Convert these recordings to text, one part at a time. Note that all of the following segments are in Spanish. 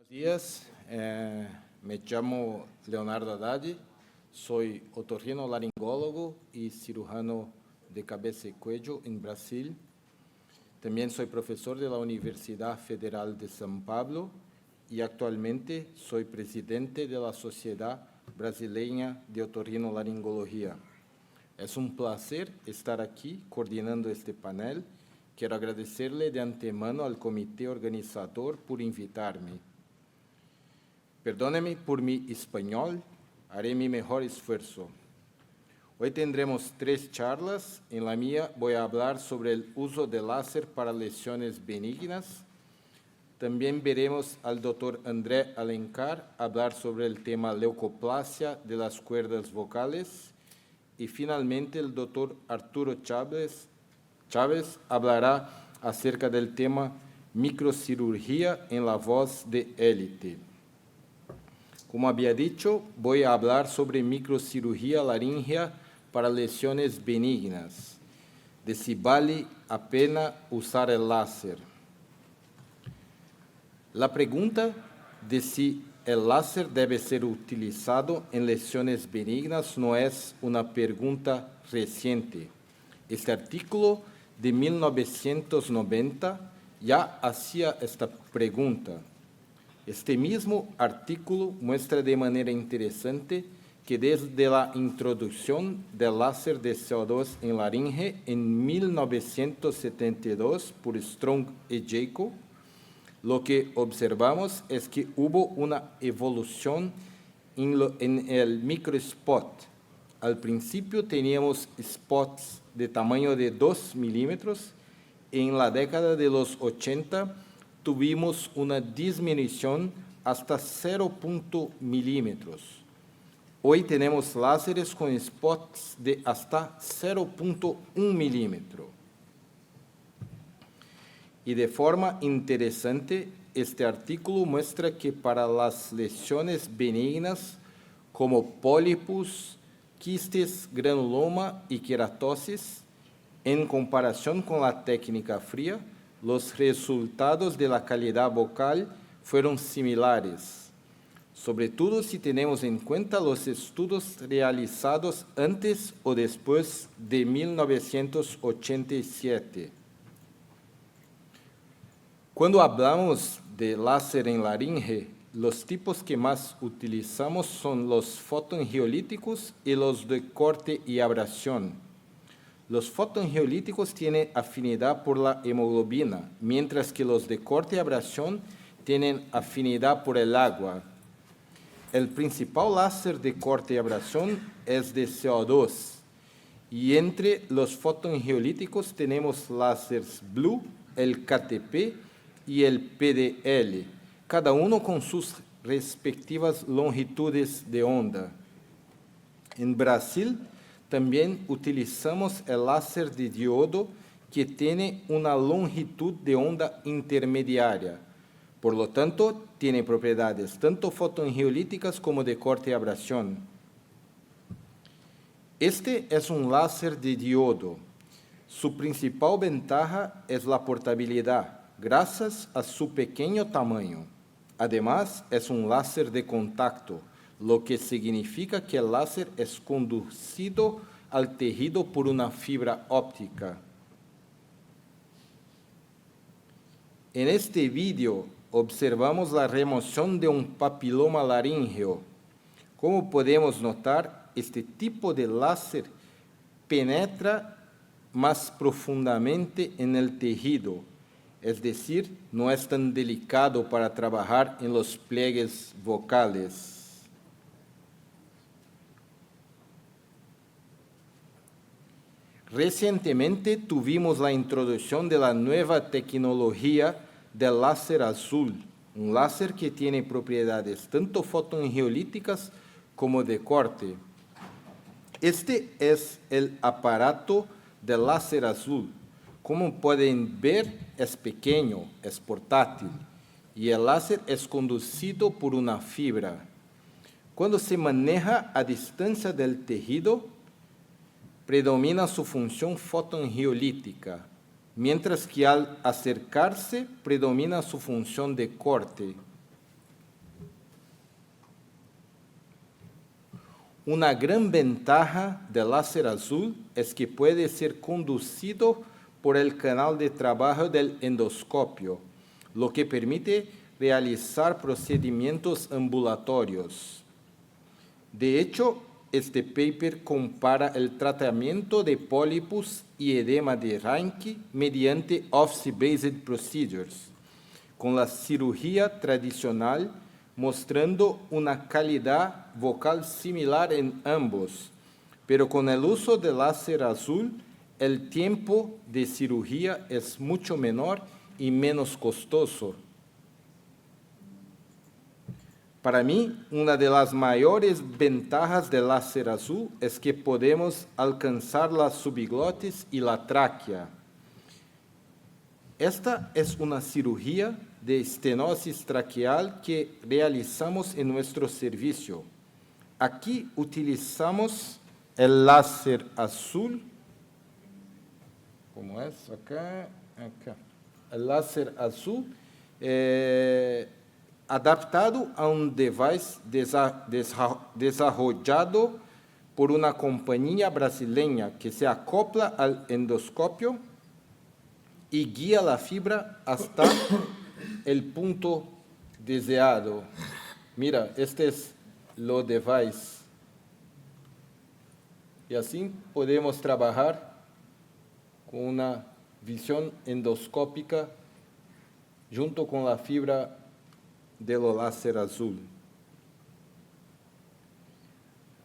Días, me llamo Leonardo Haddad, soy otorrinolaringólogo y cirujano de cabeza y cuello en Brasil. También soy profesor de la Universidad Federal de São Paulo y actualmente soy presidente de la Sociedad Brasileña de Otorrinolaringología. Es un placer estar aquí coordinando este panel. Quiero agradecerle de antemano al comité organizador por invitarme. Perdóneme por mi español, haré mi mejor esfuerzo. Hoy tendremos 3 charlas. En la mía voy a hablar sobre el uso del láser para lesiones benignas. También veremos al doctor André Alencar hablar sobre el tema leucoplasia de las cuerdas vocales. Y finalmente el doctor Arturo Chávez hablará acerca del tema microcirugía en la voz de élite. Como había dicho, voy a hablar sobre microcirugía laríngea para lesiones benignas, de si vale la pena usar el láser. La pregunta de si el láser debe ser utilizado en lesiones benignas no es una pregunta reciente. Este artículo de 1990 ya hacía esta pregunta. Este mismo artículo muestra de manera interesante que desde la introducción del láser de CO2 en laringe en 1972 por Strong y Jacob, lo que observamos es que hubo una evolución en el microspot. Al principio teníamos spots de tamaño de 2 milímetros. En la década de los 80 tuvimos una disminución hasta 0,0 milímetros. Hoy tenemos láseres con spots de hasta 0,1 milímetro. Y de forma interesante, este artículo muestra que para las lesiones benignas como pólipos, quistes, granuloma y queratosis, en comparación con la técnica fría, los resultados de la calidad vocal fueron similares, sobre todo si tenemos en cuenta los estudios realizados antes o después de 1987. Cuando hablamos de láser en laringe, los tipos que más utilizamos son los fotoangiolíticos y los de corte y abrasión. Los fotoangiolíticos tienen afinidad por la hemoglobina, mientras que los de corte y abrasión tienen afinidad por el agua. El principal láser de corte y abrasión es de CO2, y entre los fotoangiolíticos tenemos láseres Blue, el KTP y el PDL, cada uno con sus respectivas longitudes de onda. En Brasil, también utilizamos el láser de diodo que tiene una longitud de onda intermediaria. Por lo tanto, tiene propiedades tanto fotoangiolíticas como de corte y abrasión. Este es un láser de diodo. Su principal ventaja es la portabilidad, gracias a su pequeño tamaño. Además, es un láser de contacto, lo que significa que el láser es conducido al tejido por una fibra óptica. En este vídeo observamos la remoción de un papiloma laríngeo. Como podemos notar, este tipo de láser penetra más profundamente en el tejido, es decir, no es tan delicado para trabajar en los pliegues vocales. Recientemente tuvimos la introducción de la nueva tecnología del láser azul, un láser que tiene propiedades tanto fotoangiolíticas como de corte. Este es el aparato del láser azul. Como pueden ver, es pequeño, es portátil, y el láser es conducido por una fibra. Cuando se maneja a distancia del tejido, predomina su función fotoangiolítica, mientras que al acercarse predomina su función de corte. Una gran ventaja del láser azul es que puede ser conducido por el canal de trabajo del endoscopio, lo que permite realizar procedimientos ambulatorios. De hecho, este paper compara el tratamiento de pólipos y edema de Reinke mediante Office-Based Procedures con la cirugía tradicional, mostrando una calidad vocal similar en ambos, pero con el uso del láser azul, el tiempo de cirugía es mucho menor y menos costoso. Para mí, una de las mayores ventajas del láser azul es que podemos alcanzar la subglotis y la tráquea. Esta es una cirugía de estenosis traqueal que realizamos en nuestro servicio. Aquí utilizamos el láser azul. ¿Cómo es? Acá. El láser azul adaptado a un device desarrollado por una compañía brasileña que se acopla al endoscopio y guía la fibra hasta el punto deseado. Mira, este es lo device. Y así podemos trabajar con una visión endoscópica junto con la fibra del láser azul.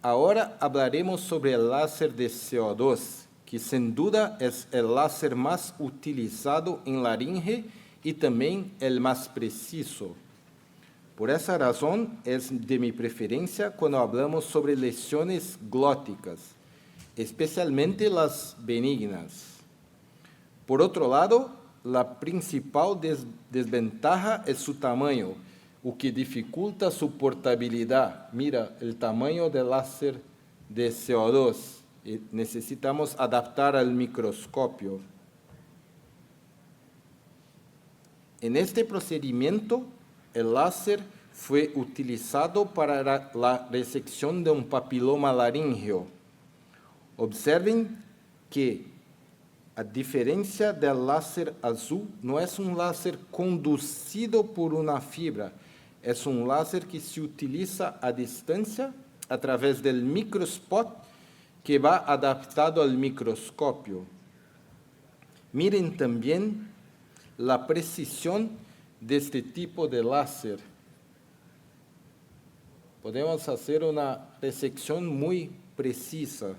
Ahora hablaremos sobre el láser de CO2, que sin duda es el láser más utilizado en laringe y también el más preciso. Por esa razón es de mi preferencia cuando hablamos sobre lesiones glóticas, especialmente las benignas. Por otro lado, la principal desventaja es su tamaño, o que dificulta su portabilidad. Mira, el tamaño del láser de CO2. Necesitamos adaptar al microscopio. En este procedimiento, el láser fue utilizado para la resección de un papiloma laríngeo. Observen que, a diferencia del láser azul, no es un láser conducido por una fibra, es un láser que se utiliza a distancia a través del microspot que va adaptado al microscopio. Miren también la precisión de este tipo de láser. Podemos hacer una resección muy precisa.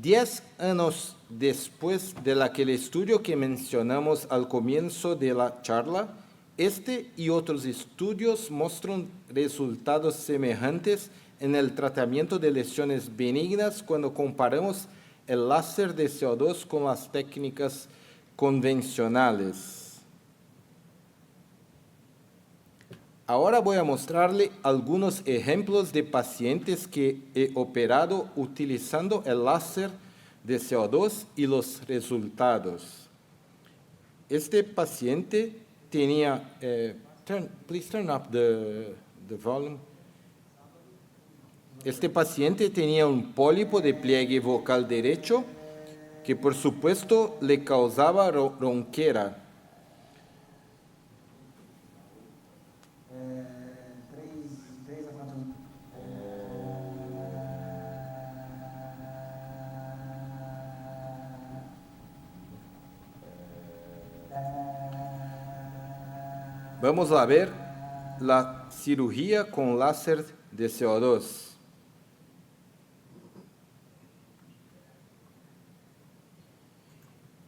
10 años después de aquel estudio que mencionamos al comienzo de la charla, este y otros estudios muestran resultados semejantes en el tratamiento de lesiones benignas cuando comparamos el láser de CO2 con las técnicas convencionales. Ahora voy a mostrarle algunos ejemplos de pacientes que he operado utilizando el láser de CO2 y los resultados. Este paciente tenía, please turn up the volume. Este paciente tenía un pólipo de pliegue vocal derecho que por supuesto le causaba ronquera. Vamos a ver la cirugía con láser de CO2.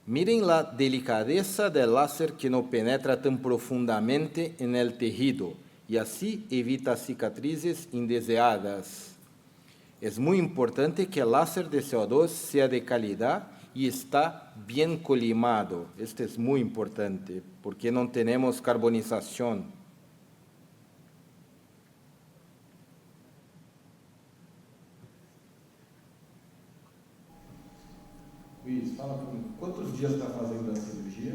Miren la delicadeza del láser que no penetra tan profundamente en el tejido y así evita cicatrices indeseadas. Es muy importante que el láser de CO2 sea de calidad y está bien colimado. Este es muy importante porque no tenemos carbonización. Luiz, fala para mim, quantos dias está fazendo a cirurgia?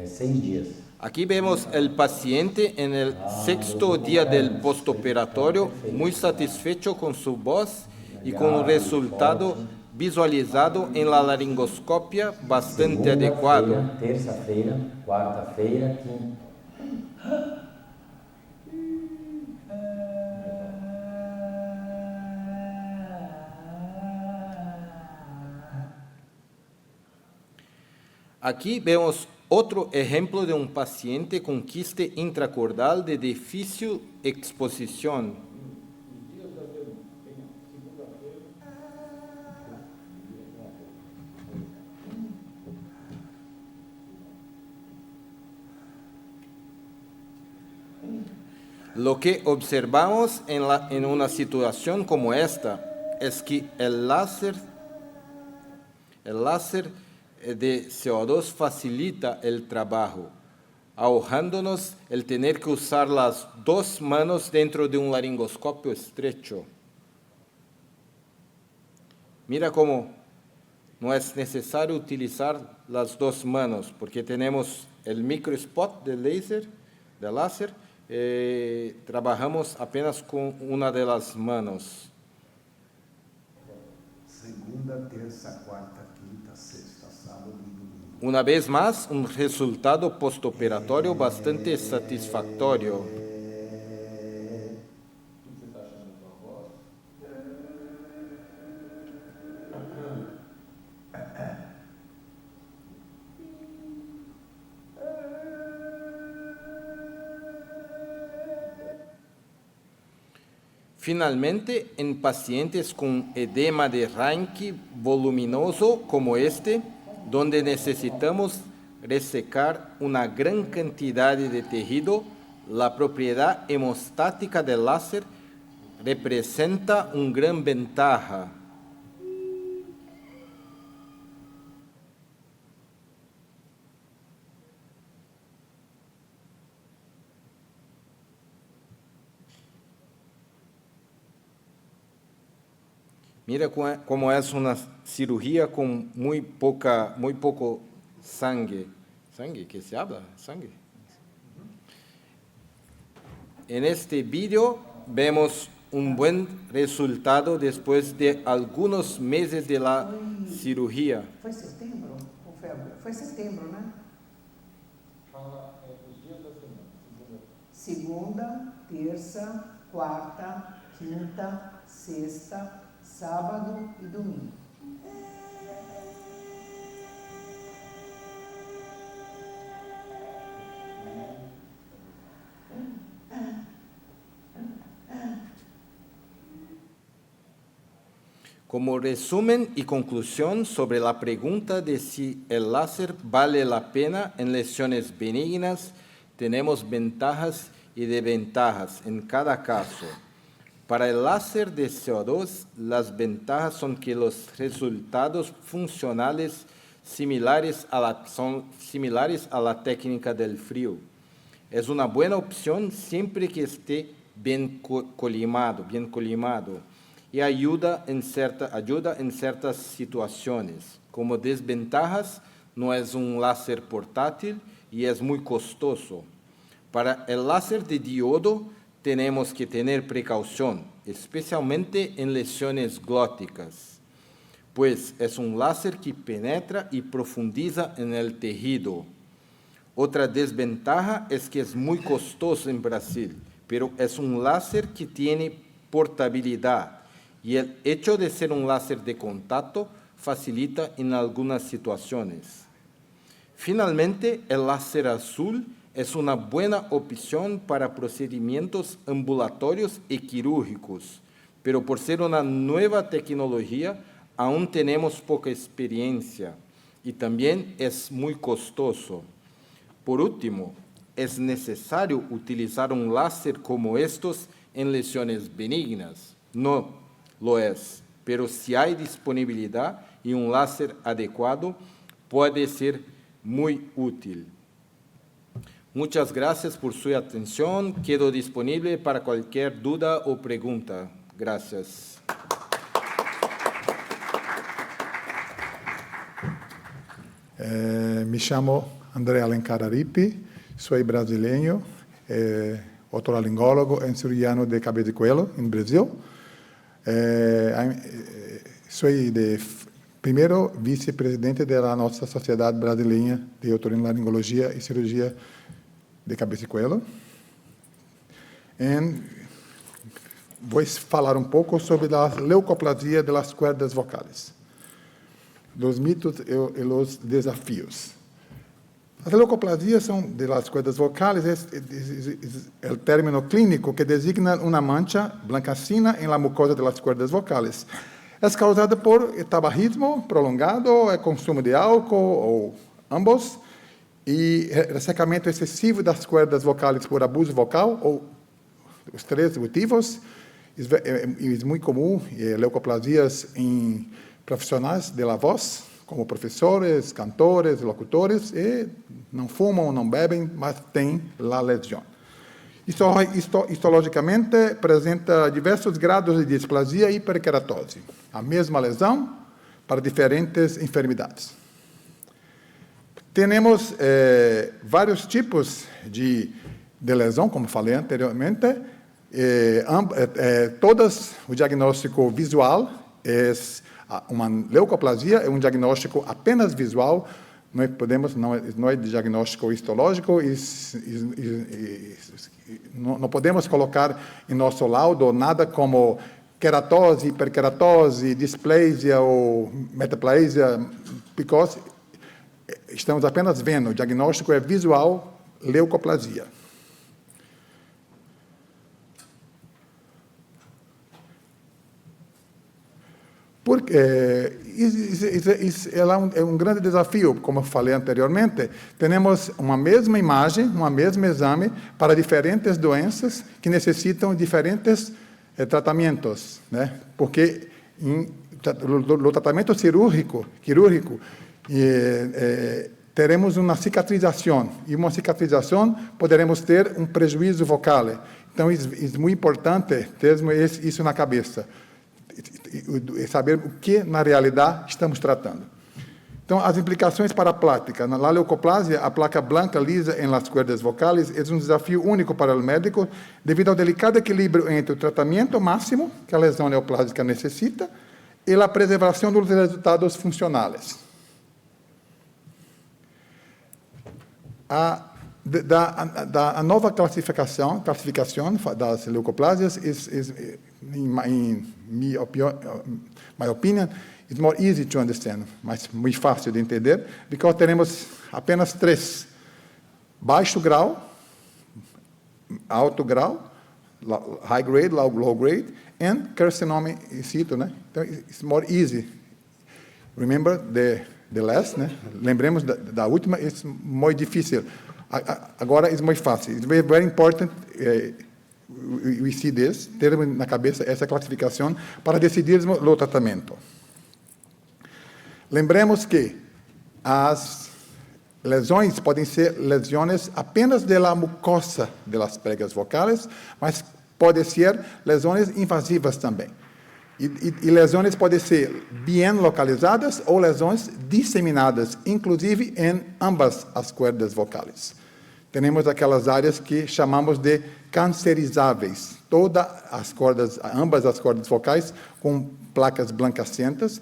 6 dias. Aquí vemos el paciente en el 6º día del postoperatorio, muy satisfecho con su voz y con un resultado visualizado en la laringoscopia bastante adecuado. Terça-feira, quarta-feira, quinta. Aquí vemos otro ejemplo de un paciente con quiste intracordal de difícil exposición. Lo que observamos en una situación como esta es que el láser de CO2 facilita el trabajo, ahorrándonos el tener que usar las dos manos dentro de un laringoscopio estrecho. Mira cómo no es necesario utilizar las dos manos, porque tenemos el microspot del láser, trabajamos apenas con una de las manos. Segunda, terça, quarta, quinta, sexta, sábado y domingo. Una vez más, un resultado postoperatorio bastante satisfactorio. Finalmente, en pacientes con edema de Reinke voluminoso como este, donde necesitamos resecar una gran cantidad de tejido, la propiedad hemostática del láser representa una gran ventaja. Mira cómo es una cirugía con muy poco sangre. ¿Sangre? ¿Qué se habla? Sangre. En este vídeo vemos un buen resultado después de algunos meses de la cirugía. Foi setembro? Ou foi abril? Foi setembro, né? Os días da semana. Segunda, terça, quarta, quinta, sexta, sábado e domingo. Como resumen y conclusión sobre la pregunta de si el láser vale la pena en lesiones benignas, tenemos ventajas y desventajas en cada caso. Para el láser de CO2, las ventajas son que los resultados funcionales son similares a la técnica del frío. Es una buena opción siempre que esté bien colimado. Y ayuda en ciertas situaciones. Como desventajas, no es un láser portátil y es muy costoso. Para el láser de diodo tenemos que tener precaución, especialmente en lesiones glóticas, pues es un láser que penetra y profundiza en el tejido. Otra desventaja es que es muy costoso en Brasil, pero es un láser que tiene portabilidad. Y el hecho de ser un láser de contacto facilita en algunas situaciones. Finalmente, el láser azul es una buena opción para procedimientos ambulatorios y quirúrgicos, pero por ser una nueva tecnología, aún tenemos poca experiencia y también es muy costoso. Por último, es necesario utilizar un láser como estos en lesiones benignas. No lo es, pero si hay disponibilidad y un láser adecuado, puede ser muy útil. Muchas gracias por su atención. Quedo disponible para cualquier duda o pregunta. Gracias. Mi chiamo Andrea Lencara Rippi, Sou brasileiro, otorrinolaringólogo e cirurgião de cabeça e cuello em Brasil. Sou primeiro vice-presidente da nossa Sociedade Brasileira de Otorrinolaringologia e Cirurgia de Cabeça e Cuello. Vou falar um pouco sobre a leucoplasia das cuerdas vocais, os mitos e os desafios. As leucoplasias de las cuerdas vocales é o término clínico que designa uma mancha blanquecina em la mucosa de las cuerdas vocales. É causada por tabagismo prolongado, consumo de álcool ou ambos, e ressecamento excessivo das cuerdas vocales por abuso vocal, ou os três motivos. É muito comum leucoplasias em profissionais da voz, como professores, cantores, locutores, e não fumam, não bebem, mas têm a lesão. Histologicamente, apresenta diversos grados de displasia e hiperkeratose, a mesma lesão para diferentes enfermidades. Temos vários tipos de lesão, como falei anteriormente. O diagnóstico visual uma leucoplasia é um diagnóstico apenas visual, não é diagnóstico histológico, não podemos colocar em nosso laudo nada como queratose, hiperkeratose, displasia ou metaplasia, porque estamos apenas vendo, o diagnóstico é visual, leucoplasia. Porque isso é um grande desafio, como eu falei anteriormente. Temos uma mesma imagem, um mesmo exame para diferentes doenças que necessitam diferentes tratamentos, né? Porque no tratamento cirúrgico teremos uma cicatrização, e uma cicatrização poderemos ter um prejuízo vocal. Então, é muito importante termos isso na cabeça. Saber o que, na realidade, estamos tratando. Então, as implicações para a plástica. Na leucoplasia, a placa branca lisa em las cuerdas vocales é um desafio único para o médico, devido ao delicado equilíbrio entre o tratamento máximo que a lesão neoplásica necessita e a preservação dos resultados funcionais. A nova classificação das leucoplasias in my opinion, it's more easy to understand, mas muito fácil de entender, porque temos apenas três: baixo grau, alto grau, high grade, low grade, and carcinoma in situ, né? Então, it's more easy. Remember the last, né? Lembremos da última, é muito difícil. Agora é muito fácil. It's very important. We see this, termos na cabeça essa classificação para decidirmos o tratamento. Lembremos que as lesões podem ser lesões apenas da mucosa das pregas vocais, mas podem ser lesões invasivas também. E lesões podem ser bem localizadas ou lesões disseminadas, inclusive em ambas as cuerdas vocais. Temos aquelas áreas que chamamos de cancerizáveis. Ambas as cordas vocais com placas blanquecentas,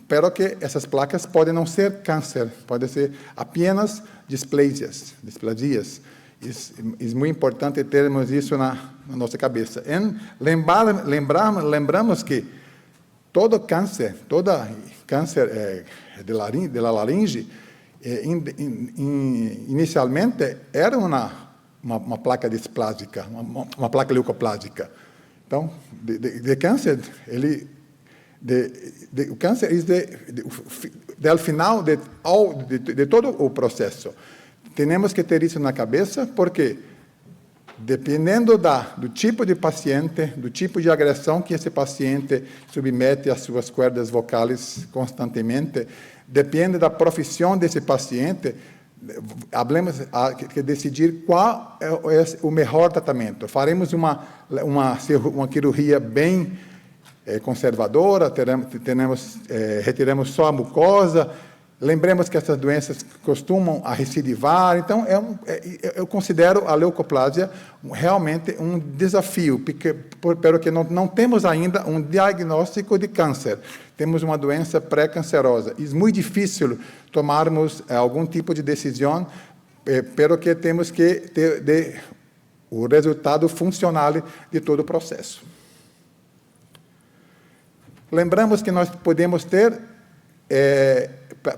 pero que essas placas podem não ser câncer, podem ser apenas displasias. É muito importante termos isso na nossa cabeça. Lembramos que todo câncer de laringe, inicialmente era uma placa displásica, uma placa leucoplásica. Então, de câncer, o câncer é o final de todo o processo. Temos que ter isso na cabeça, porque dependendo do tipo de paciente, do tipo de agressão que esse paciente submete às suas cuerdas vocais constantemente, depende da profissão desse paciente, hablemos que decidir qual é o melhor tratamento. Faremos uma cirurgia bem conservadora, retiramos só a mucosa Lembremos que essas doenças costumam a recidivar, então eu considero a leucoplásia realmente um desafio, porque não temos ainda um diagnóstico de câncer, temos uma doença pré-cancerosa. É muito difícil tomarmos algum tipo de decisão, porque temos que ter o resultado funcional de todo o processo. Lembramos que nós podemos ter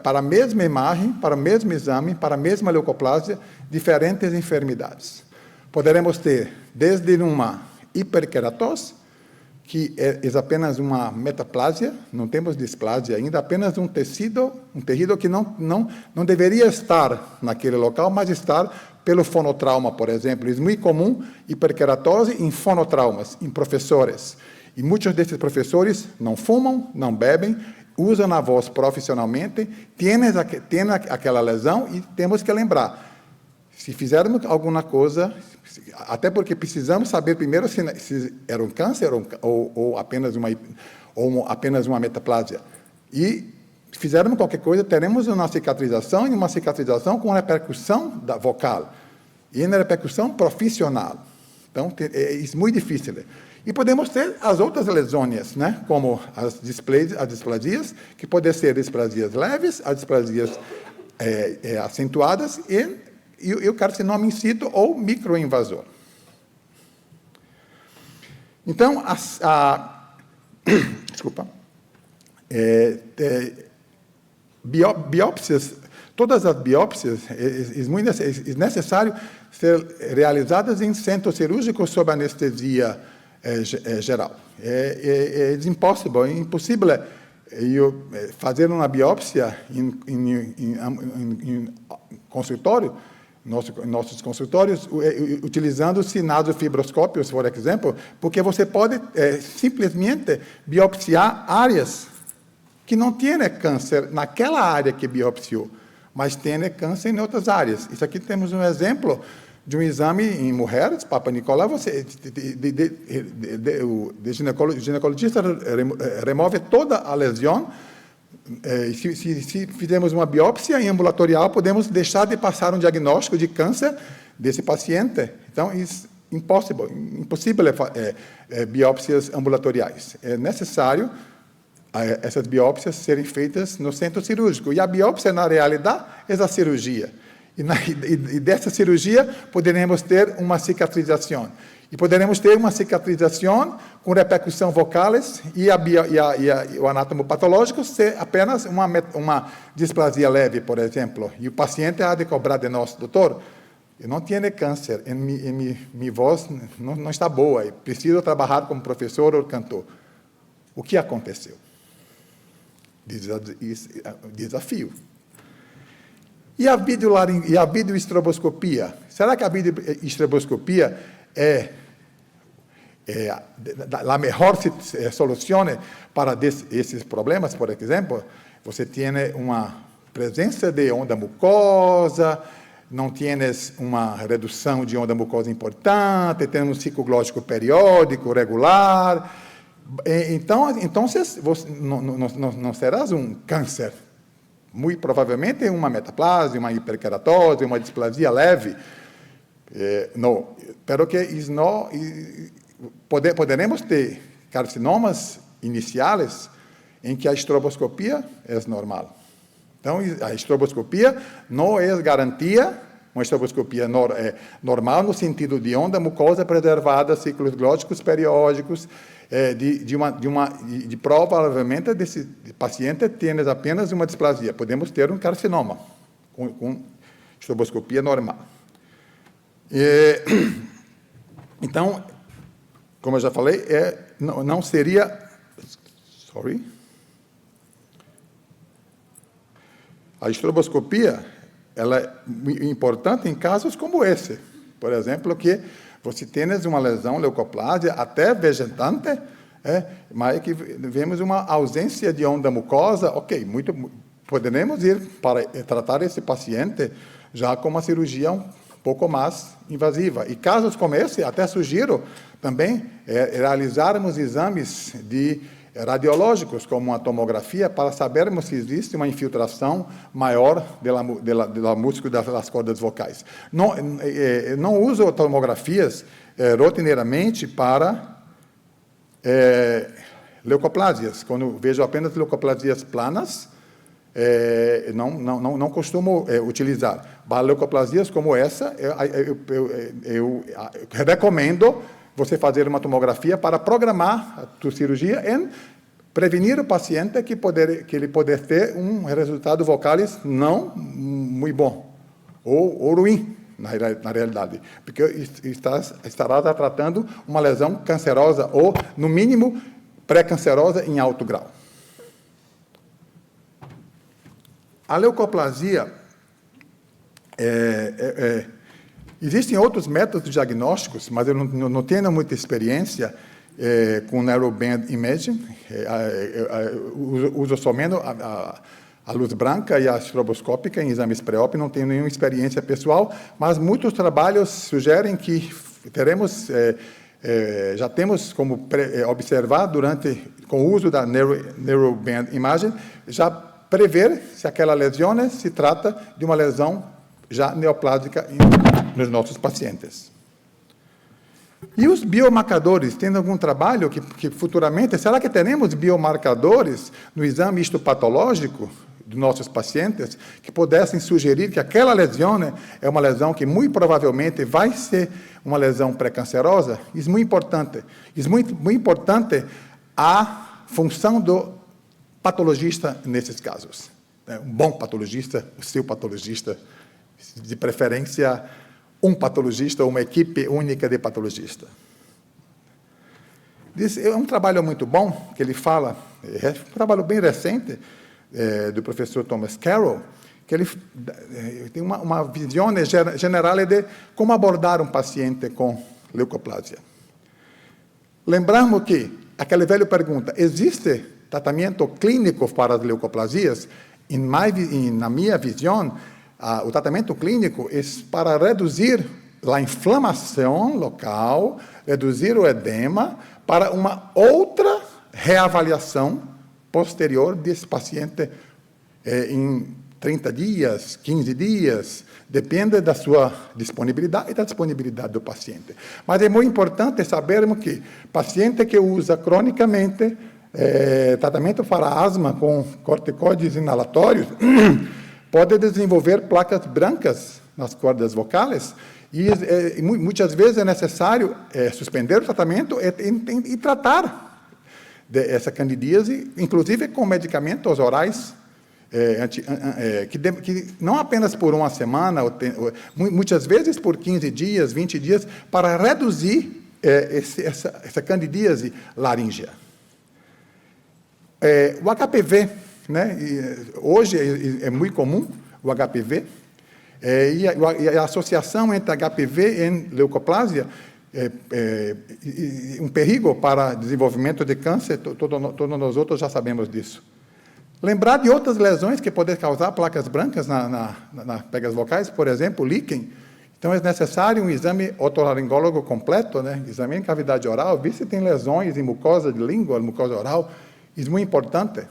para a mesma imagem, para o mesmo exame, para a mesma leucoplásia, diferentes enfermidades. Poderemos ter desde uma hiperkeratose, que é apenas uma metaplasia, não temos displasia ainda, apenas um tecido que não deveria estar naquele local, mas estar pelo fonotrauma, por exemplo. É muito comum hiperkeratose em fonotraumas, em professores. E muitos desses professores não fumam, não bebem, usam a voz profissionalmente, têm aquela lesão e temos que lembrar, se fizermos alguma coisa, até porque precisamos saber primeiro se era um câncer ou apenas uma metaplasia. E se fizermos qualquer coisa, teremos uma cicatrização, e uma cicatrização com repercussão vocal, e uma repercussão profissional. Então, é muito difícil. E podemos ter as outras lesões, né? Como as displasias, que podem ser displasias leves, as displasias acentuadas e o carcinoma in situ ou microinvasor. Então, desculpa, biópsias, todas as biópsias, é necessário ser realizadas em centro cirúrgico sob anestesia geral. É impossível eu fazer uma biópsia em consultório, nossos consultórios, utilizando-se nasofibroscópios, por exemplo, porque você pode simplesmente biopsiar áreas que não têm câncer naquela área que biopsiou, mas tem câncer em outras áreas. Isso aqui temos um exemplo de um exame em mulheres, Papa Nicolau, o ginecologista remove toda a lesão. Se fizermos uma biópsia ambulatorial, podemos deixar de passar um diagnóstico de câncer desse paciente. Então, é impossível biópsias ambulatoriais. É necessário essas biópsias serem feitas no centro cirúrgico. E a biópsia, na realidade, é a cirurgia. E dessa cirurgia poderemos ter uma cicatrização. E poderemos ter uma cicatrização com repercussão vocais e o anátomo patológico ser apenas uma displasia leve, por exemplo. E o paciente há de cobrar de nós, doutor, eu não tenho câncer, minha voz não está boa, eu preciso trabalhar como professor ou cantor. O que aconteceu? Desafio. E a videoestroboscopia? Será que a videoestroboscopia é a melhor solução para esses problemas? Por exemplo, você tem uma presença de onda mucosa, não tienes uma redução de onda mucosa importante, tem um ciclo glógico periódico, regular. Então você não serás um câncer. Muito provavelmente uma metaplasia, uma hiperkeratose, uma displasia leve. Não, pero que poderemos ter carcinomas iniciais em que a estroboscopia é normal. Então, a estroboscopia não é garantia, uma estroboscopia normal no sentido de onda mucosa preservada, ciclos glógicos periódicos, provavelmente desse paciente tem apenas uma displasia. Podemos ter um carcinoma com estroboscopia normal. Então, como eu já falei, não seria... A estroboscopia ela é importante em casos como esse. Por exemplo, que você tem uma lesão leucoplásia até vegetante, mas que vemos uma ausência de onda mucosa, poderemos ir para tratar esse paciente já com uma cirurgia um pouco mais invasiva. E casos como esse, até sugiro também realizarmos exames de radiológicos, como uma tomografia, para sabermos se existe uma infiltração maior da músculo das cordas vocais. Não uso tomografias rotineiramente para leucoplásias. Quando vejo apenas leucoplasias planas, não costumo utilizar. Para leucoplasias como essa, eu recomendo você fazer uma tomografia para programar a tua cirurgia e prevenir o paciente que ele poder ter um resultado vocais não muito bom ou ruim, na realidade, porque estará tratando uma lesão cancerosa ou, no mínimo, pré-cancerosa em alto grau. A leucoplasia, existem outros métodos diagnósticos, mas eu não tenho muita experiência com narrowband imaging. Uso somente a luz branca e a estroboscópica em exames pré-op, não tenho nenhuma experiência pessoal, mas muitos trabalhos sugerem que já temos como observar com o uso da narrowband imaging, já prever se aquela lesão se trata de uma lesão já neoplásica nos nossos pacientes. E os biomarcadores, tem algum trabalho que futuramente, será que teremos biomarcadores no exame histopatológico dos nossos pacientes que pudessem sugerir que aquela lesão é uma lesão que muito provavelmente vai ser uma lesão pré-cancerosa? Isso é muito importante. Isso é muito importante a função do patologista nesses casos. Um bom patologista, o seu patologista, de preferência um patologista ou uma equipe única de patologista. É um trabalho muito bom que ele fala, um trabalho bem recente, do professor Thomas Carroll, que ele tem uma visão geral de como abordar um paciente com leucoplasia. Lembramos que aquela velha pergunta, existe tratamento clínico para as leucoplasias? Na minha visão, o tratamento clínico é para reduzir a inflamação local, reduzir o edema, para uma outra reavaliação posterior desse paciente em 30 dias, 15 dias, depende da sua disponibilidade e da disponibilidade do paciente. Mas é muito importante sabermos que paciente que usa cronicamente tratamento para asma com corticoides inalatórios pode desenvolver placas brancas nas cordas vocais e muitas vezes é necessário suspender o tratamento e tratar essa candidíase, inclusive com medicamentos orais, que não apenas por uma semana, muitas vezes por 15 dias, 20 dias, para reduzir essa candidíase laríngea. O HPV, hoje é muito comum o HPV, e a associação entre HPV e leucoplasia um perigo para desenvolvimento de câncer, todos nós outros já sabemos disso. Lembrar de outras lesões que podem causar placas brancas nas pegas vocais, por exemplo, líquen. Então, é necessário um exame otorrinolaringólogo completo, exame em cavidade oral, ver se tem lesões em mucosa de língua, mucosa oral. Isso é muito importante.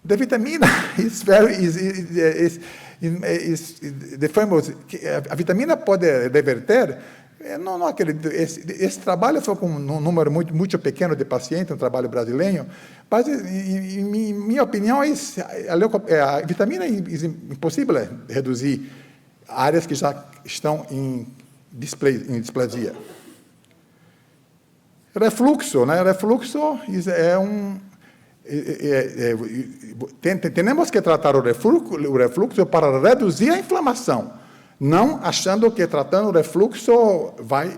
The vitamina a vitamina pode reverter. Não acredito. Esse trabalho foi com um número muito pequeno de pacientes, um trabalho brasileiro, mas, em minha opinião, a vitamina é impossível reduzir áreas que já estão em displasia. Refluxo, Refluxo temos que tratar o refluxo para reduzir a inflamação, não achando que tratando o refluxo vai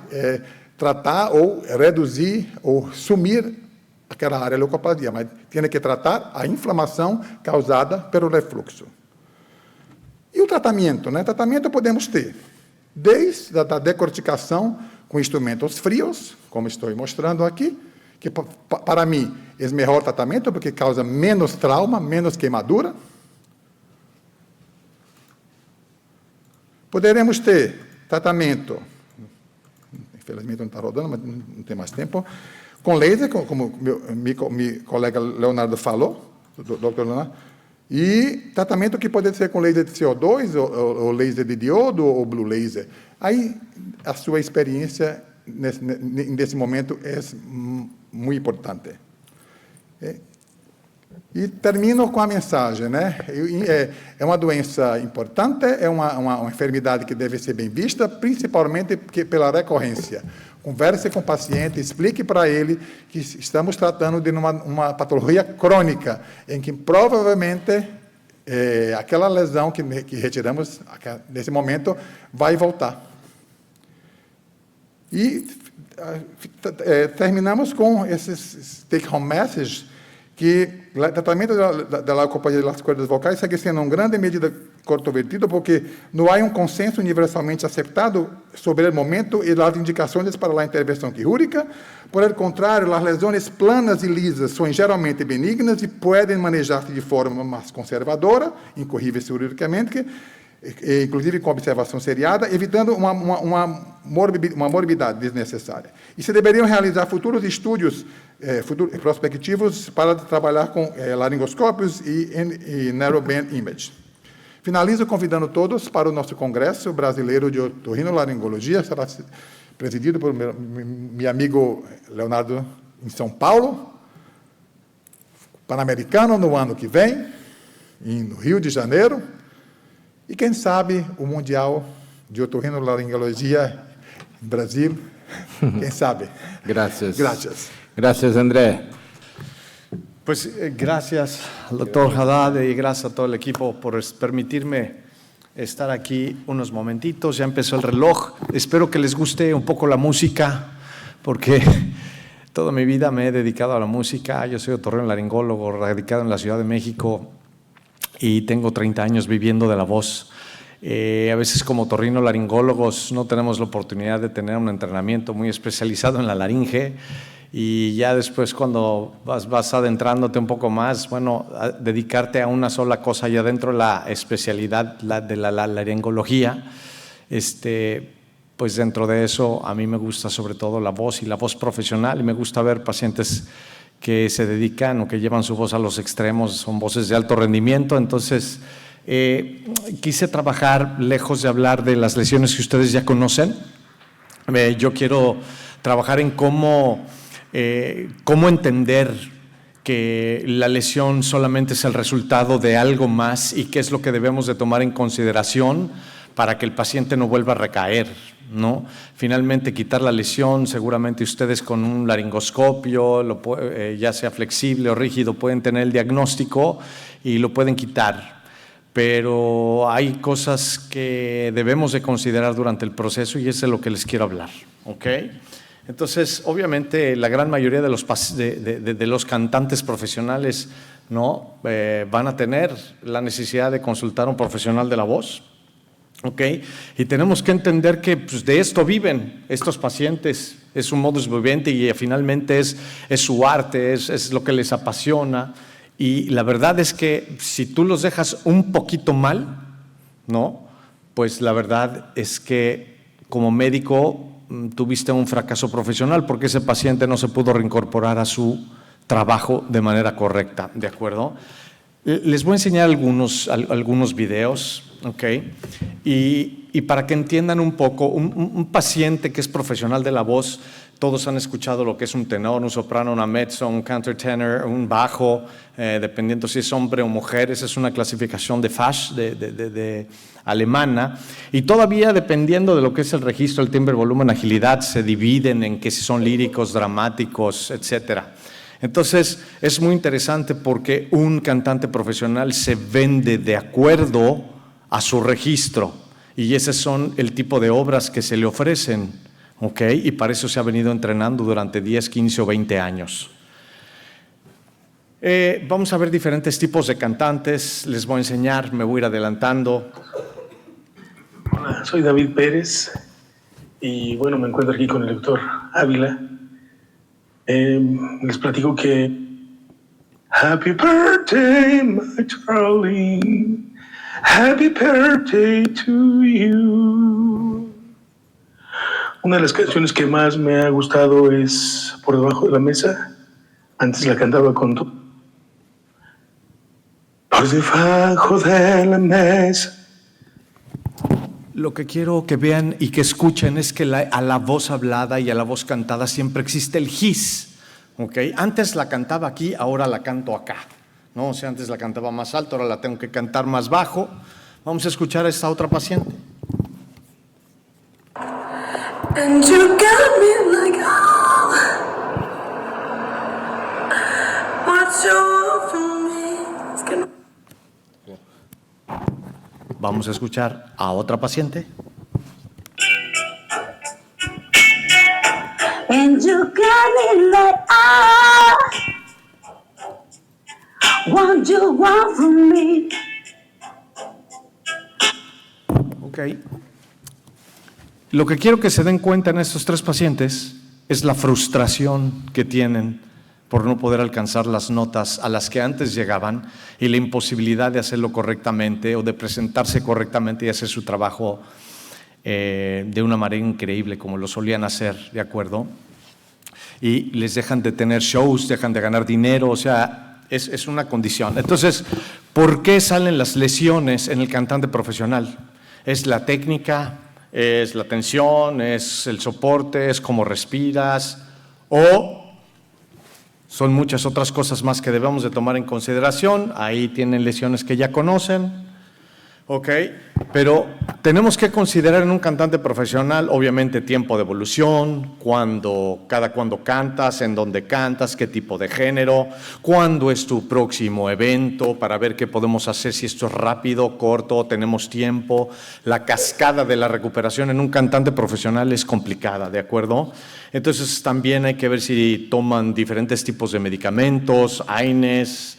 tratar ou reduzir ou sumir aquela área leucoplasia, mas tem que tratar a inflamação causada pelo refluxo. E o tratamento, Tratamento podemos ter desde a decorticação com instrumentos frios, como estou mostrando aqui, que para mim é o melhor tratamento porque causa menos trauma, menos queimadura. Poderemos ter tratamento, infelizmente não está rodando, mas não tem mais tempo, com laser, como meu colega Leonardo falou, Dr. Leonardo, e tratamento que pode ser com laser de CO2, ou laser de diodo, ou blue laser. Aí, a sua experiência nesse momento é muito importante. E termino com a mensagem, né? É uma doença importante, é uma enfermidade que deve ser bem vista, principalmente pela recorrência. Converse com o paciente, explique para ele que estamos tratando de uma patologia crônica, em que provavelmente aquela lesão que retiramos nesse momento vai voltar. E terminamos com esses take-home messages, que o tratamento da leucoplasia das cuerdas vocais segue sendo em grande medida controvertido, porque não há um consenso universalmente aceitado sobre o momento e as indicações para a intervenção quirúrgica. Por el contrário, as lesões planas e lisas são geralmente benignas e podem manejar-se de forma mais conservadora, incorríveis cirurgicamente, inclusive com observação seriada, evitando uma morbidade desnecessária. E se deveriam realizar futuros estudos prospectivos para trabalhar com laringoscópios e narrowband image. Finalizo convidando todos para o nosso Congresso Brasileiro de Otorrinolaringologia, será presidido por meu amigo Leonardo, em São Paulo, Pan-Americano no ano que vem, no Rio de Janeiro, e quem sabe o Mundial de Otorrinolaringologia em Brasil, quem sabe. Gracias. Gracias. Gracias, André. Pues gracias al doctor Haddad y gracias a todo el equipo por permitirme estar aquí unos momentitos. Ya empezó el reloj. Espero que les guste un poco la música, porque toda mi vida me he dedicado a la música. Yo soy otorrinolaringólogo radicado en la Ciudad de México y tengo 30 años viviendo de la voz. A veces como otorrinolaringólogos no tenemos la oportunidad de tener un entrenamiento muy especializado en la laringe, y ya después cuando vas adentrándote un poco más, bueno, a dedicarte a una sola cosa ya dentro de la especialidad de la laringología, pues dentro de eso a mí me gusta sobre todo la voz y la voz profesional, y me gusta ver pacientes que se dedican o que llevan su voz a los extremos, son voces de alto rendimiento. Entonces quise trabajar, lejos de hablar de las lesiones que ustedes ya conocen, yo quiero trabajar en cómo entender que la lesión solamente es el resultado de algo más y qué es lo que debemos de tomar en consideración para que el paciente no vuelva a recaer, ¿no? Finalmente, quitar la lesión, seguramente ustedes con un laringoscopio, ya sea flexible o rígido, pueden tener el diagnóstico y lo pueden quitar. Pero hay cosas que debemos de considerar durante el proceso y eso es lo que les quiero hablar, ¿ok? Entonces, obviamente, la gran mayoría de los cantantes profesionales, ¿no? Van a tener la necesidad de consultar a un profesional de la voz, ¿ok? Y tenemos que entender que pues, de esto viven estos pacientes, es un modus vivendi y finalmente es su arte, es lo que les apasiona. Y la verdad es que si tú los dejas un poquito mal, ¿no? Pues la verdad es que como médico tuviste un fracaso profesional porque ese paciente no se pudo reincorporar a su trabajo de manera correcta, ¿de acuerdo? Les voy a enseñar algunos videos, ¿ok? Y para que entiendan un poco, un paciente que es profesional de la voz, todos han escuchado lo que es un tenor, un soprano, una mezzo, un countertenor, un bajo, dependiendo si es hombre o mujer. Esa es una clasificación de FASH, de alemana, y todavía dependiendo de lo que es el registro, el timbre, volumen, agilidad, se dividen en que si son líricos, dramáticos, etcétera. Entonces, es muy interesante porque un cantante profesional se vende de acuerdo a su registro y ese son el tipo de obras que se le ofrecen, ¿ok? Y para eso se ha venido entrenando durante 10, 15 o 20 años. Vamos a ver diferentes tipos de cantantes, les voy a enseñar, me voy a ir adelantando. Hola, soy David Pérez y bueno, me encuentro aquí con el doctor Ávila. Les platico que Happy birthday, my Charlie, happy birthday to you. Una de las canciones que más me ha gustado es Por debajo de la mesa. Antes la cantaba con tu. Por debajo de la mesa. Lo que quiero que vean y que escuchen es que a la voz hablada y a la voz cantada siempre existe el his. ¿Okay? Antes la cantaba aquí, ahora la canto acá. ¿No? O sea, antes la cantaba más alto, ahora la tengo que cantar más bajo. Vamos a escuchar a esta otra paciente. And you got me like, oh, what you want from me? It's gonna... Vamos a escuchar a otra paciente. And you got me like, ah, what you want from me? Ok. Lo que quiero que se den cuenta en estos tres pacientes es la frustración que tienen por no poder alcanzar las notas a las que antes llegaban y la imposibilidad de hacerlo correctamente o de presentarse correctamente y hacer su trabajo de una manera increíble como lo solían hacer, ¿de acuerdo? Y les dejan de tener shows, dejan de ganar dinero, o sea, es una condición. Entonces, ¿por qué salen las lesiones en el cantante profesional? ¿Es la técnica? ¿Es la tensión? ¿Es el soporte? ¿Es cómo respiras? ¿O son muchas otras cosas más que debemos de tomar en consideración? Ahí tienen lesiones que ya conocen. Ok, pero tenemos que considerar en un cantante profesional, obviamente, tiempo de evolución, cada cuándo cantas, en dónde cantas, qué tipo de género, cuándo es tu próximo evento, para ver qué podemos hacer, si esto es rápido, corto, tenemos tiempo. La cascada de la recuperación en un cantante profesional es complicada, ¿de acuerdo? Entonces también hay que ver si toman diferentes tipos de medicamentos, AINES,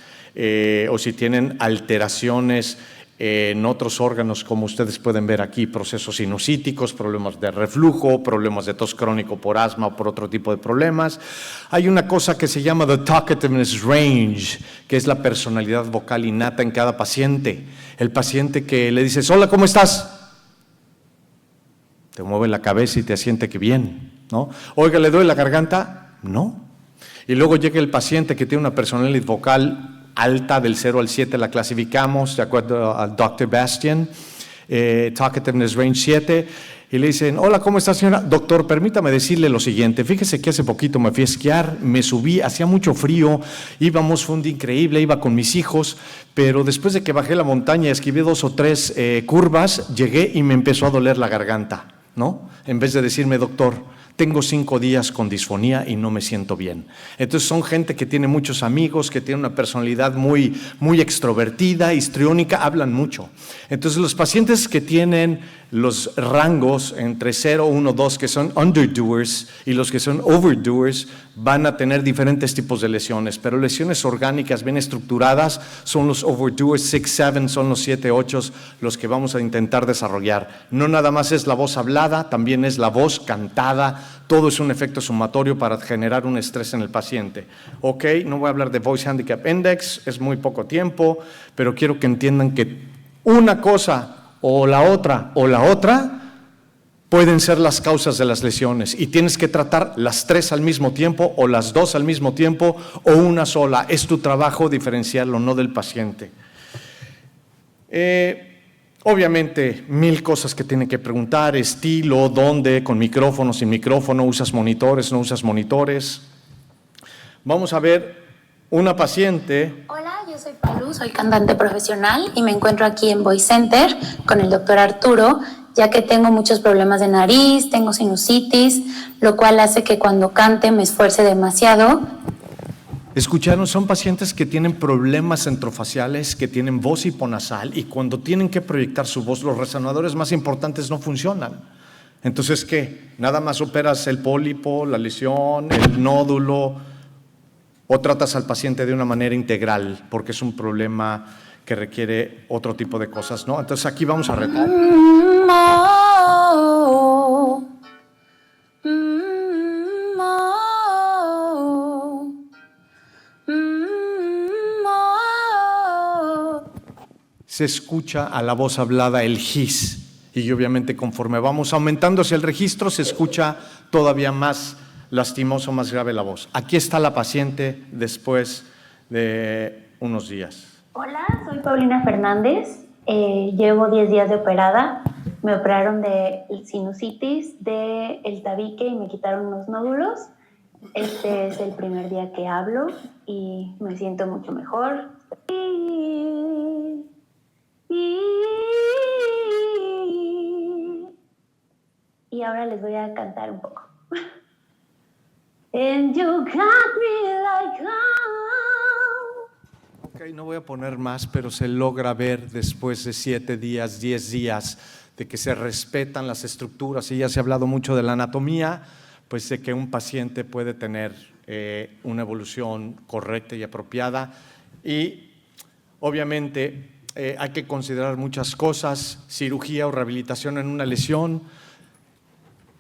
o si tienen alteraciones en otros órganos, como ustedes pueden ver aquí, procesos sinusíticos, problemas de reflujo, problemas de tos crónico por asma o por otro tipo de problemas. Hay una cosa que se llama the talkativeness range, que es la personalidad vocal innata en cada paciente. El paciente que le dices, hola, ¿cómo estás? Te mueve la cabeza y te asiente que bien, ¿no? Oiga, ¿le duele la garganta? No. Y luego llega el paciente que tiene una personalidad vocal alta, del 0 al 7 la clasificamos, de acuerdo al Dr. Bastian, Talkativeness Range 7, y le dicen, hola, ¿cómo está, señora? Doctor, permítame decirle lo siguiente, fíjese que hace poquito me fui a esquiar, me subí, hacía mucho frío, fue un día increíble, iba con mis hijos, pero después de que bajé la montaña, esquivé 2 o 3 curvas, llegué y me empezó a doler la garganta, ¿no? En vez de decirme, doctor, tengo 5 días con disfonía y no me siento bien. Entonces son gente que tiene muchos amigos, que tiene una personalidad muy, muy extrovertida, histriónica, hablan mucho. Entonces los pacientes que tienen los rangos entre 0, 1, 2, que son underdoers, y los que son overdoers, van a tener diferentes tipos de lesiones, pero lesiones orgánicas bien estructuradas son los overdoers, 6, 7, son los 7, 8, los que vamos a intentar desarrollar. No nada más es la voz hablada, también es la voz cantada, todo es un efecto sumatorio para generar un estrés en el paciente. Ok, no voy a hablar de Voice Handicap Index, es muy poco tiempo, pero quiero que entiendan que una cosa o la otra pueden ser las causas de las lesiones y tienes que tratar las 3 al mismo tiempo o las 2 al mismo tiempo o una sola. Es tu trabajo diferenciarlo, no del paciente. Obviamente, 1000 cosas que tienen que preguntar, estilo, dónde, con micrófono, sin micrófono, usas monitores, no usas monitores. Vamos a ver una paciente. Hola, yo soy Palu, soy cantante profesional y me encuentro aquí en Voice Center con el doctor Arturo, ya que tengo muchos problemas de nariz, tengo sinusitis, lo cual hace que cuando cante me esfuerce demasiado. Escucharon, son pacientes que tienen problemas centrofaciales, que tienen voz hiponasal y cuando tienen que proyectar su voz, los resonadores más importantes no funcionan. Entonces, ¿qué? Nada más operas el pólipo, la lesión, el nódulo, o tratas al paciente de una manera integral, porque es un problema que requiere otro tipo de cosas, ¿no? Entonces, aquí vamos a retar. Se escucha a la voz hablada el his Y obviamente conforme vamos aumentando hacia el registro se escucha todavía más lastimoso, más grave la voz. Aquí está la paciente después de unos días. Hola, soy Paulina Fernández. Llevo 10 días de operada. Me operaron de sinusitis, del tabique y me quitaron unos nódulos. Este es el primer día que hablo y me siento mucho mejor. Y ahora les voy a cantar un poco. And you got me like Ok, no voy a poner más, pero se logra ver después de 7 días, 10 días, de que se respetan las estructuras, y ya se ha hablado mucho de la anatomía, pues de que un paciente puede tener una evolución correcta y apropiada. Y obviamente hay que considerar muchas cosas, cirugía o rehabilitación en una lesión.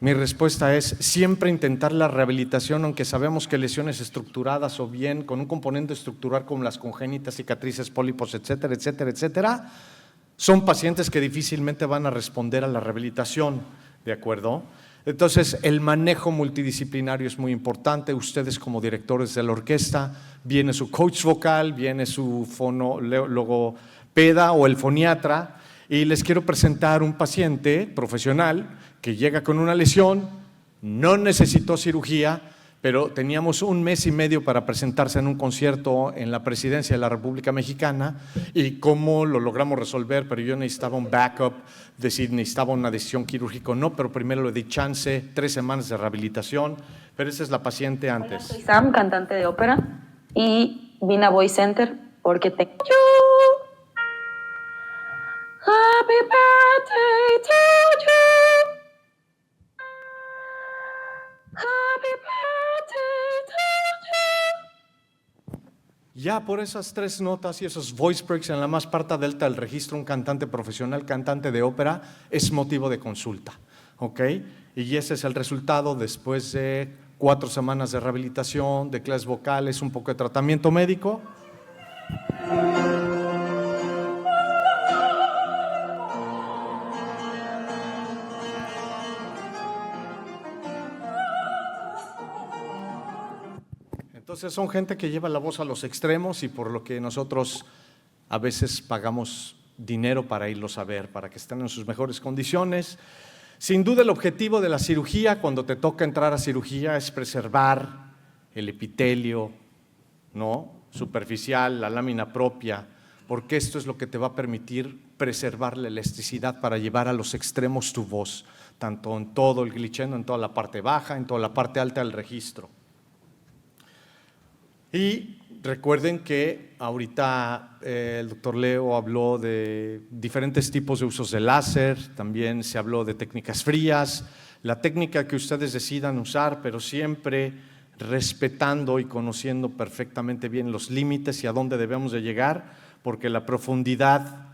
Mi respuesta es siempre intentar la rehabilitación, aunque sabemos que lesiones estructuradas o bien con un componente estructural como las congénitas, cicatrices, pólipos, etcétera, etcétera, etcétera, son pacientes que difícilmente van a responder a la rehabilitación, ¿de acuerdo? Entonces, el manejo multidisciplinario es muy importante. Ustedes como directores de la orquesta, viene su coach vocal, viene su logopeda o el foniatra, y les quiero presentar un paciente profesional que llega con una lesión, no necesitó cirugía, pero teníamos 1 mes y medio para presentarse en un concierto en la Presidencia de la República Mexicana, y cómo lo logramos resolver, pero yo necesitaba un backup, decir, necesitaba una decisión quirúrgica o no, pero primero le di chance, 3 semanas de rehabilitación, pero esa es la paciente antes. Hola, soy Sam, cantante de ópera, y vine a Voice Center porque te... Happy birthday to you. Happy birthday to you. Ya por esas 3 notas y esos voice breaks en la más parte delta del registro, un cantante profesional, cantante de ópera, es motivo de consulta, ¿ok? Y ese es el resultado después de 4 semanas de rehabilitación, de clases vocales, un poco de tratamiento médico. Entonces son gente que lleva la voz a los extremos, y por lo que nosotros a veces pagamos dinero para irlos a ver, para que estén en sus mejores condiciones. Sin duda el objetivo de la cirugía, cuando te toca entrar a cirugía, es preservar el epitelio, ¿no?, superficial, la lámina propia, porque esto es lo que te va a permitir preservar la elasticidad para llevar a los extremos tu voz, tanto en todo el glissando, en toda la parte baja, en toda la parte alta del registro. Y recuerden que ahorita el doctor Leo habló de diferentes tipos de usos de láser, también se habló de técnicas frías, la técnica que ustedes decidan usar, pero siempre respetando y conociendo perfectamente bien los límites y a dónde debemos de llegar, porque la profundidad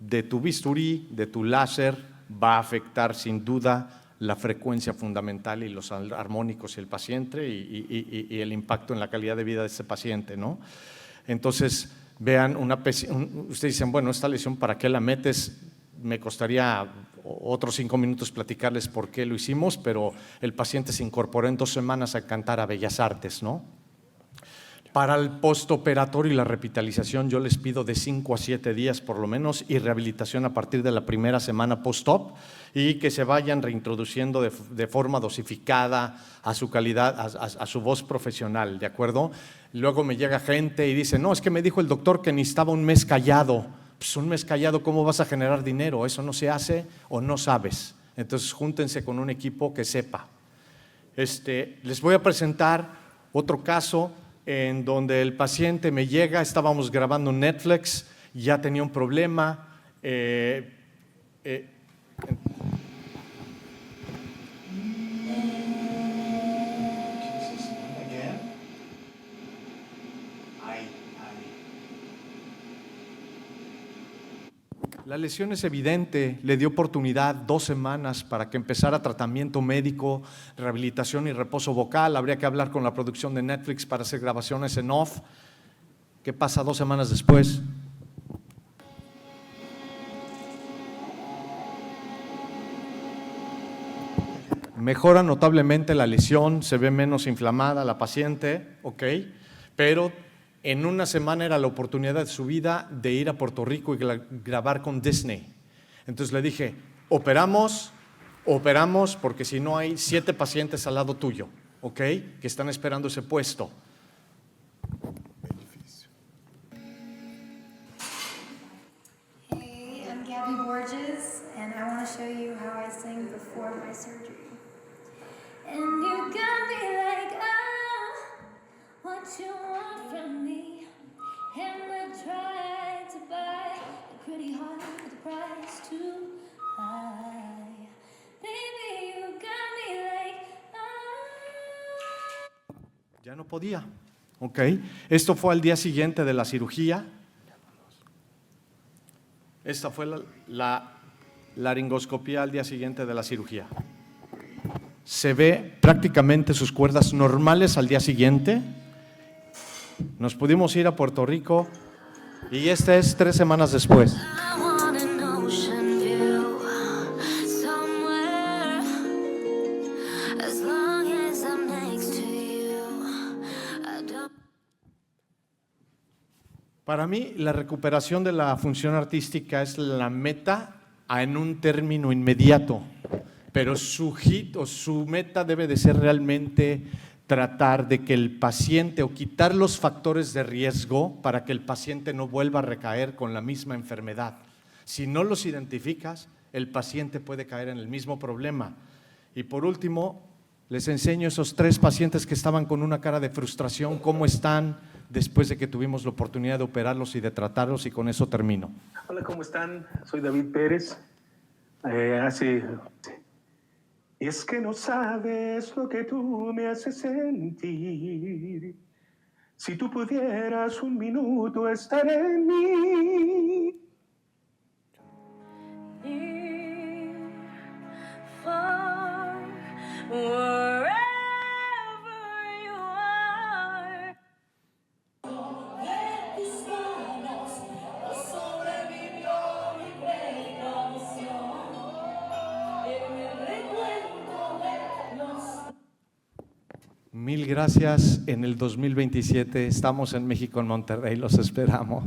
de tu bisturí, de tu láser, va a afectar sin duda la frecuencia fundamental y los armónicos y el paciente y el impacto en la calidad de vida de ese paciente, ¿no? Entonces, vean, ustedes dicen, bueno, esta lesión, ¿para qué la metes? Me costaría otros 5 minutos platicarles por qué lo hicimos, pero el paciente se incorporó en 2 semanas a cantar a Bellas Artes, ¿no? Para el postoperatorio y la revitalización yo les pido de 5 a 7 días por lo menos, y rehabilitación a partir de la primera semana post-op, y que se vayan reintroduciendo de forma dosificada a su calidad, a su voz profesional, ¿de acuerdo? Luego me llega gente y dice, no, es que me dijo el doctor que necesitaba 1 mes callado. Pues 1 mes callado, ¿cómo vas a generar dinero? Eso no se hace o no sabes. Entonces júntense con un equipo que sepa. Les voy a presentar otro caso en donde el paciente me llega, estábamos grabando en Netflix, ya tenía un problema. La lesión es evidente, le dio oportunidad 2 semanas para que empezara tratamiento médico, rehabilitación y reposo vocal. Habría que hablar con la producción de Netflix para hacer grabaciones en off. ¿Qué pasa 2 semanas después? Mejora notablemente la lesión, se ve menos inflamada la paciente, ok, pero en una semana era la oportunidad de su vida de ir a Puerto Rico y grabar con Disney. Entonces le dije, operamos, porque si no hay 7 pacientes al lado tuyo, ok, que están esperando ese puesto. Hey, I'm Gabby Borges, and I want to show you how I sing before my surgery. And you got me like, what you want from me? And I tried to buy a pretty heart with a price too high. Baby, you got me like, Ya no podía, ok. Esto fue al día siguiente de la cirugía. Esta fue la laringoscopía al día siguiente de la cirugía. Se ve prácticamente sus cuerdas normales al día siguiente. Nos pudimos ir a Puerto Rico y esta es 3 semanas después. I want an ocean view somewhere. As long as I'm next to you, I don't. Para mí, la recuperación de la función artística es la meta en un término inmediato, pero su hit o su meta debe de ser realmente tratar de que el paciente o quitar los factores de riesgo para que el paciente no vuelva a recaer con la misma enfermedad. Si no los identificas, el paciente puede caer en el mismo problema. Y por último, les enseño esos 3 pacientes que estaban con una cara de frustración, cómo están después de que tuvimos la oportunidad de operarlos y de tratarlos, y con eso termino. Hola, ¿cómo están? Soy David Pérez. Es que no sabes lo que tú me haces sentir. Si tú pudieras un minuto estar en mí. Far, wherever you are. Mil gracias. En el 2027 estamos en México, en Monterrey, los esperamos.